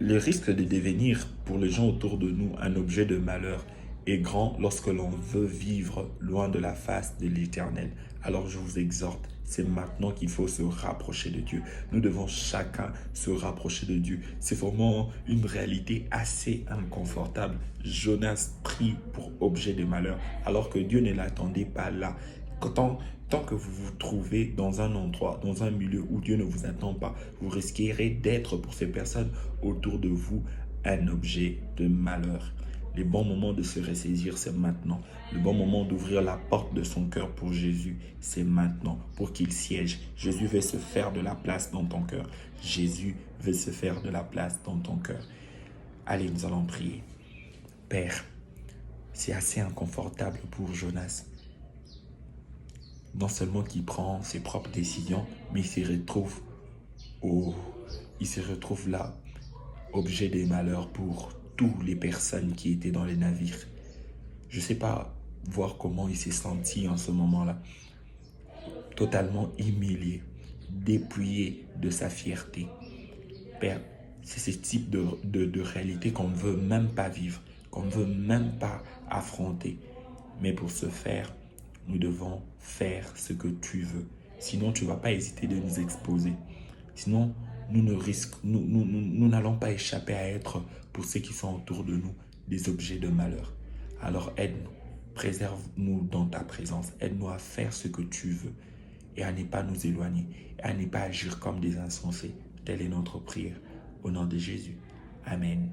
Le risque de devenir pour les gens autour de nous un objet de malheur est grand lorsque l'on veut vivre loin de la face de l'Éternel. Alors je vous exhorte, c'est maintenant qu'il faut se rapprocher de Dieu. Nous devons chacun se rapprocher de Dieu. C'est vraiment une réalité assez inconfortable. Jonas prit pour objet de malheur alors que Dieu ne l'attendait pas là. Tant que vous vous trouvez dans un endroit, dans un milieu où Dieu ne vous attend pas, vous risquerez d'être pour ces personnes autour de vous un objet de malheur. Le bon moment de se ressaisir, c'est maintenant. Le bon moment d'ouvrir la porte de son cœur pour Jésus, c'est maintenant, pour qu'il siège. Jésus veut se faire de la place dans ton cœur. Jésus veut se faire de la place dans ton cœur. Allez, nous allons prier. Père, c'est assez inconfortable pour Jonas. Non seulement qu'il prend ses propres décisions, mais au, il se retrouve là, objet des malheurs pour toutes les personnes qui étaient dans les navires. Je ne sais pas voir comment il s'est senti en ce moment-là, totalement humilié, dépouillé de sa fierté. Père, c'est ce type de réalité qu'on ne veut même pas vivre, qu'on ne veut même pas affronter. Mais pour ce faire, nous devons faire ce que tu veux. Sinon, tu ne vas pas hésiter de nous exposer. Sinon, nous n'allons pas échapper à être, pour ceux qui sont autour de nous, des objets de malheur. Alors aide-nous, préserve-nous dans ta présence, aide-nous à faire ce que tu veux et à ne pas nous éloigner, et à ne pas agir comme des insensés. Telle est notre prière. Au nom de Jésus. Amen.